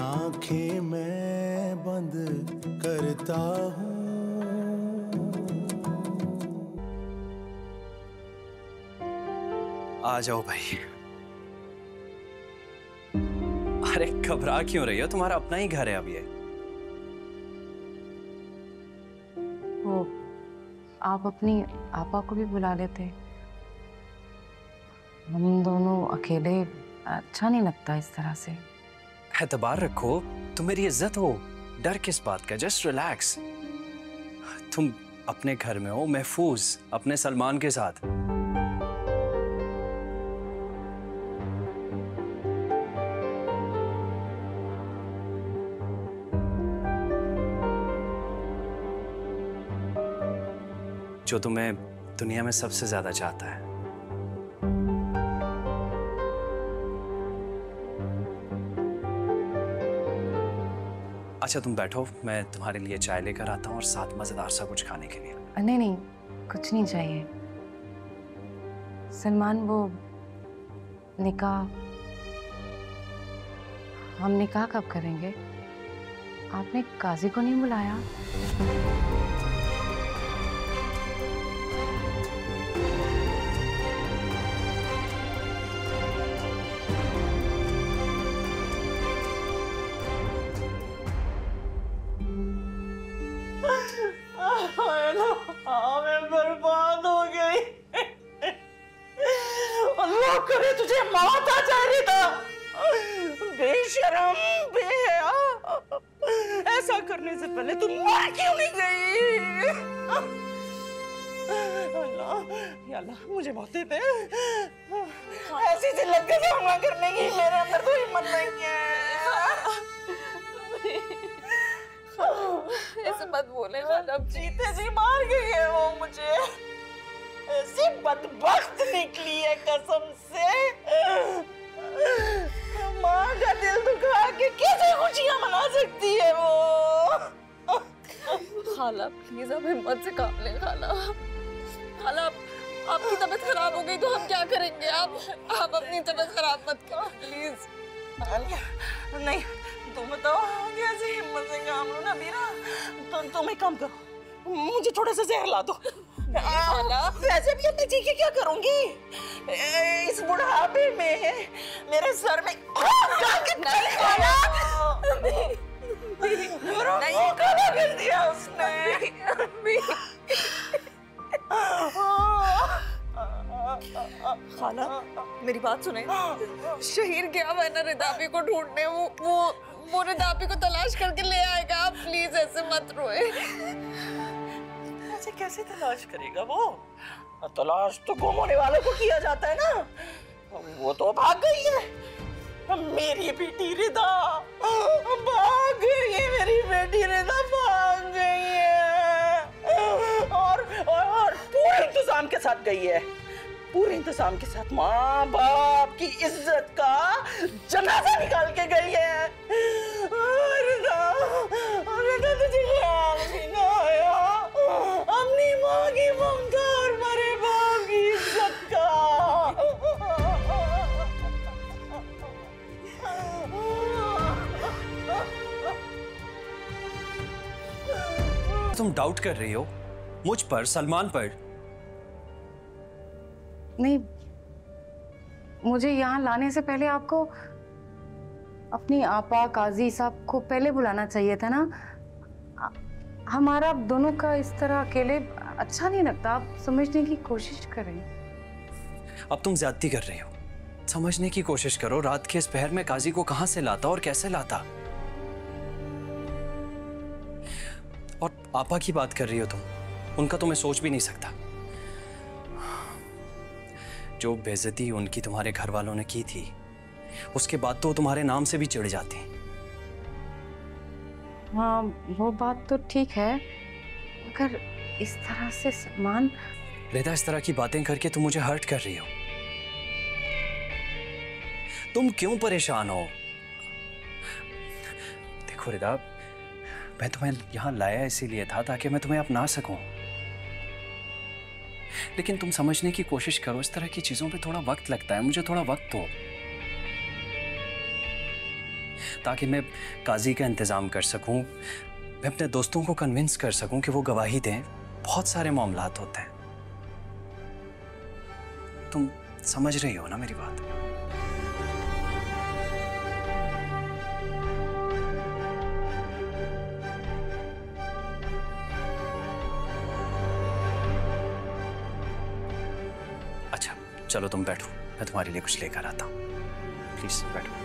आंखें मैं बंद करता हूँ। आ जाओ भाई। अरे घबरा क्यों रही हो? तुम्हारा अपना ही घर है अब ये। वो आप अपनी आपा को भी बुला लेते। हम दोनों अकेले अच्छा नहीं लगता इस तरह से। एतबार रखो, तुम मेरी इज्जत हो, डर किस बात का? Just relax. तुम अपने घर में हो, महफूज, अपने सलमान के साथ। जो तुम्हें दुनिया में सबसे ज्यादा चाहता है। अच्छा तुम बैठो, मैं तुम्हारे लिए चाय लेकर आता हूँ और साथ मजेदार सा कुछ खाने के लिए। नहीं नहीं, कुछ नहीं चाहिए। सलमान, वो निकाह, हम निकाह कब करेंगे? आपने काजी को नहीं बुलाया? मैं बर्बाद हो गई। अल्लाह करे तुझे मौत आ जा रही था। बेशरम, बेहया, ऐसा करने से पहले तुम मर क्यों नहीं गई? अल्लाह, या अल्लाह मुझे मौत दे दे। ऐसी जिल्लत का सामना करने की मेरे अंदर तो हिम्मत नहीं है। ऐसे मत बोले खाला। जीते जी मार गई है वो मुझे। ऐसी बदबख्त निकली है कसम से। माँ का दिल दुखा के कैसे खुशियां मना सकती है वो? खाला प्लीज अब हिम्मत से काम लें खाला। खाला आपकी तबीयत खराब हो गई तो हम क्या करेंगे? आप अपनी तबीयत खराब मत करो प्लीज। नहीं तुम बताओ कैसे हिम्मत से काम लो ना बीरा। तुम एक काम करो, मुझे थोड़ा सा जहर ला दो। वैसे भी अपनी जी के क्या करूंगी इस बुढ़ापे में? मेरे सर में मेरा काला कर दिया उसने। खाला मेरी बात सुने। शहीर गया हुआ है ना रिदापी को ढूंढने। वो रिदापी को तलाश करके ले आएगा। आप प्लीज ऐसे मत रोए। ऐसे कैसे तलाश करेगा वो? तलाश तो गुम होने वालों को किया जाता है ना। वो तो भाग गई है। मेरी बेटी रिदा भाग गई है। मेरी बेटी रिदा भाग गई है और पूरे इंतजाम के साथ गई है। पूरे इंतजाम के साथ माँ बाप की इज्जत का जनाजा निकाल के गई है। रिदा तुझे ख्याल भी ना आया अपनी माँ की ममता और मरे बाप की इज्जत का। तुम डाउट कर रही हो मुझ पर, सलमान पर? नहीं, मुझे यहाँ लाने से पहले आपको अपनी आपा काजी साहब को पहले बुलाना चाहिए था ना। हमारा दोनों का इस तरह अकेले अच्छा नहीं लगता। आप समझने की कोशिश करें। अब तुम ज्यादती कर रही हो। समझने की कोशिश करो। रात के इस पहर में काजी को कहां से लाता और कैसे लाता? और आपा की बात कर रही हो तुम, उनका तो मैं सोच भी नहीं सकता। जो बेइज्जती उनकी तुम्हारे घर वालों ने की थी, उसके बाद तो तुम्हारे नाम से भी चिढ़ जाती। हाँ वो बात तो ठीक है, मगर इस तरह से सलमान। रिदा इस तरह की बातें करके तुम मुझे हर्ट कर रही हो। तुम क्यों परेशान हो? देखो रिदा, मैं तुम्हें यहां लाया इसीलिए था ताकि मैं तुम्हें अपना सकूं। लेकिन तुम समझने की कोशिश करो। इस तरह की चीजों पे थोड़ा वक्त लगता है। मुझे थोड़ा वक्त दो। ताकि मैं काजी का इंतज़ाम कर सकूं, मैं अपने दोस्तों को कन्विंस कर सकूं कि वो गवाही दें। बहुत सारे मामलात होते हैं। तुम समझ रही हो ना मेरी बात? अच्छा चलो तुम बैठो, मैं तुम्हारे लिए कुछ लेकर आता हूँ। प्लीज बैठो।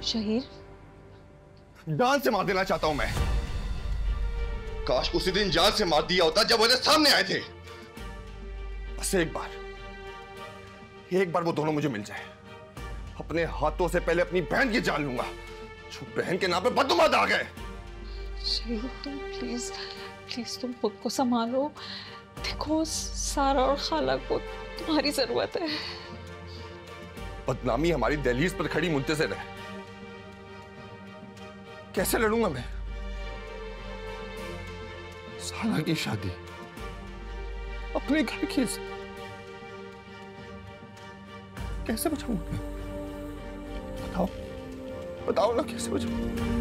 शहीर, जान से मार देना चाहता हूं मैं। काश उसी दिन जान से मार दिया होता जब मेरे सामने आए थे। बस एक बार वो दोनों मुझे मिल जाए। अपने हाथों से पहले अपनी बहन की जान लूंगा, जो बहन के नाम पे बदुमाद आ गए। शहीर तुम प्लीज तुम खुद को संभालो। देखो सारा और खाला को तुम्हारी जरूरत है। बदनामी हमारी दहलीज पर खड़ी मुंतज़िर है। कैसे लड़ूंगा मैं? सारा की शादी अपने घर की कैसे बचाऊंगा? बताओ ना कैसे बचाऊंगा?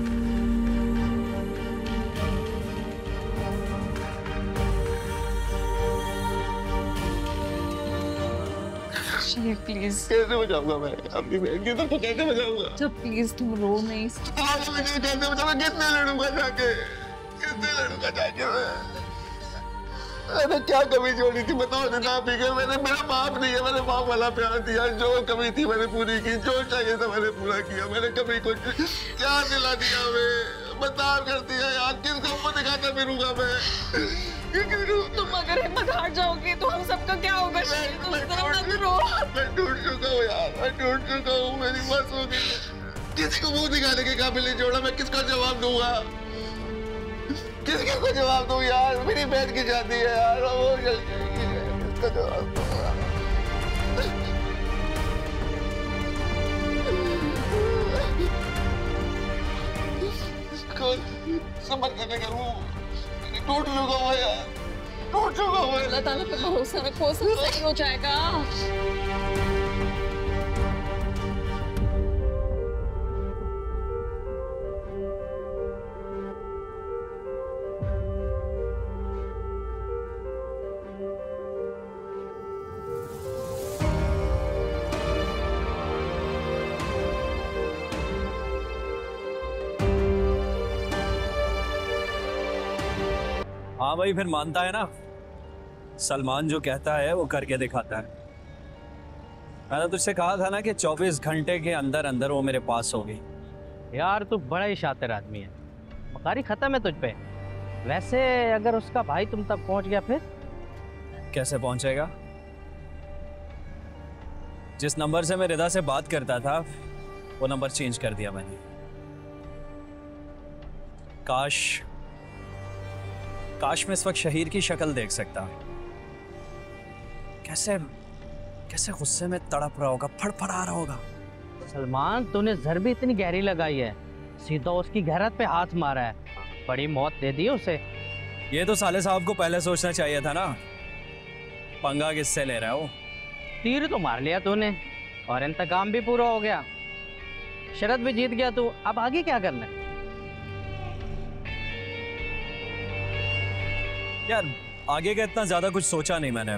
शहीर प्लीज। कैसे बचाऊंगा मैं अपनी बहन की तरफ? कैसे बचाऊंगा? जब प्लीज तुम रो नहीं। मुझे कैसे बचाऊंगा? किससे लड़ूंगा जाके? किससे लड़ूंगा जाके मैंने क्या कमी छोड़ी थी? बताओ ना आप ही। मैंने मेरा बाप नहीं है, मैंने बाप वाला प्यार दिया। जो कमी थी मैंने पूरी की, जो चाहिए था मैंने पूरा किया। मैंने कभी कुछ क्या दिला दिया? मैं बता कर दिया यार। किसको मुंह दिखाता फिरूंगा मैं? तुम अगर हिम्मत हार जाओगे तो हम सबका क्या होगा? तुम इस तरह मत रो। मैं टूट चुका हूँ यार, मैं टूट चुका हूँ। मेरी बस हो गई। किसी को मुंह दिखाने के काबिल नहीं छोड़ा। मैं किसका जवाब दूंगा? किसको जवाब दूं यार? मेरी बहन की शादी है यार, वो जल जाएगी। किसका जवाब दूंगा? समझ करने का वो टूट चुका हुआ यार, टूट चुका हुआ। अल्लाह ताला पे भरोसा रखो, सब सही हो जाएगा। हाँ भाई, फिर मानता है ना। सलमान जो कहता है वो करके दिखाता है। मैंने तुझसे कहा था ना कि 24 घंटे के अंदर अंदर वो मेरे पास होगी। यार तू बड़ा ही शातिर आदमी है। मकारी खत्म है तुझ पे। वैसे अगर उसका भाई तुम तक पहुंच गया फिर? कैसे पहुंचेगा? जिस नंबर से मैं रिदा से बात करता था वो नंबर चेंज कर दिया मैंने। काश मैं इस वक्त शहीर की शक्ल देख सकता। कैसे कैसे गुस्से में तड़प रहा होगा, फड़फड़ा रहा होगा। सलमान तूने जर भी इतनी गहरी लगाई है, सीधा उसकी गहरत पे हाथ मारा है, बड़ी मौत दे दी उसे। ये तो साले साहब को पहले सोचना चाहिए था ना। पंगा किससे ले रहा है वो? तीर तो मार लिया तूने और इंतकाम भी पूरा हो गया, शरत भी जीत गया तू। अब आगे क्या करना है? यार आगे का इतना ज्यादा कुछ सोचा नहीं मैंने।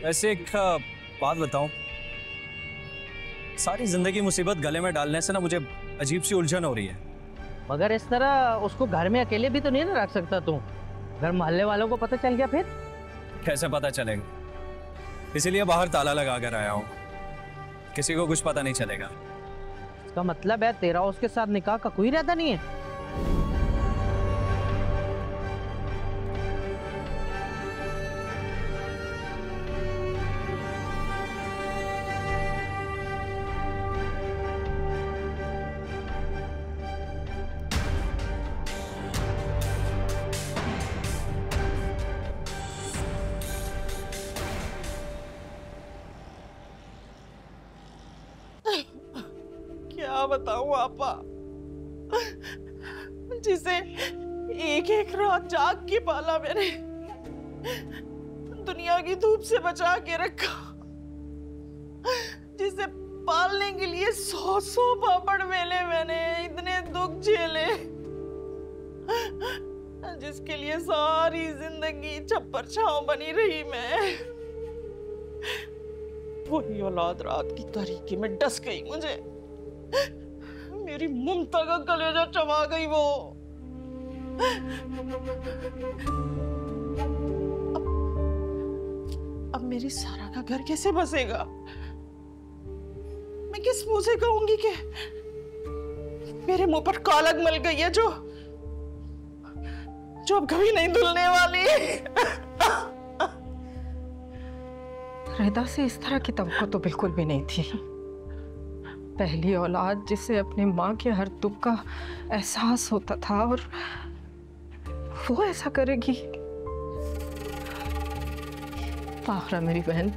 वैसे एक बात बताऊं, सारी जिंदगी मुसीबत गले में डालने से ना मुझे अजीब सी उलझन हो रही है। मगर इस तरह उसको घर में अकेले भी तो नहीं ना रख सकता तू। घर मोहल्ले वालों को पता चल गया फिर? कैसे पता चलेगा? इसीलिए बाहर ताला लगा कर आया हूँ, किसी को कुछ पता नहीं चलेगा। इसका मतलब है तेरा उसके साथ निकाह का कोई इरादा नहीं है? क्या बताऊं आपा, जिसे एक एक रात जाग के पाला मैंने, दुनिया की धूप से बचा के रखा, जिसे पालने के लिए 100 पापड़ मेले मैंने, इतने दुख झेले, जिसके लिए सारी जिंदगी छप्पर छांव बनी रही मैं, वही औलाद रात की तारीकी में डस गई मुझे। मेरी ममता का कलेजा चबा गई वो। अब मेरी सारा का घर कैसे बसेगा? मैं किस मुंह से कहूंगी कि मेरे मुंह पर कालक मल गई है जो अब कभी नहीं धुलने वाली। रिदा से इस तरह की तवक्को तो बिल्कुल भी नहीं थी। पहली औलाद जिसे अपनी माँ के हर दुख का एहसास होता था और वो ऐसा करेगी। फाखरा मेरी बहन,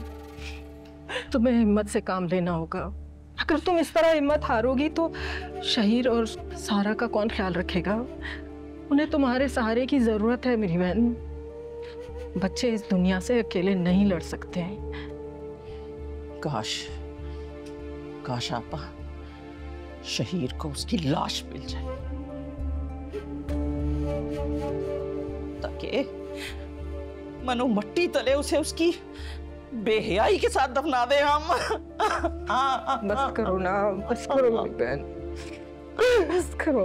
तुम्हें हिम्मत से काम लेना होगा। अगर तुम इस तरह हिम्मत हारोगी तो शहीर और सारा का कौन ख्याल रखेगा? उन्हें तुम्हारे सहारे की जरूरत है मेरी बहन। बच्चे इस दुनिया से अकेले नहीं लड़ सकते हैं। काश आपा शहीर को उसकी लाश मिल जाए ताकि मनो मट्टी तले उसे उसकी बेहयाई के साथ दफना दे हम। बस करो ना, बस करो मेरी बहन, बस करो।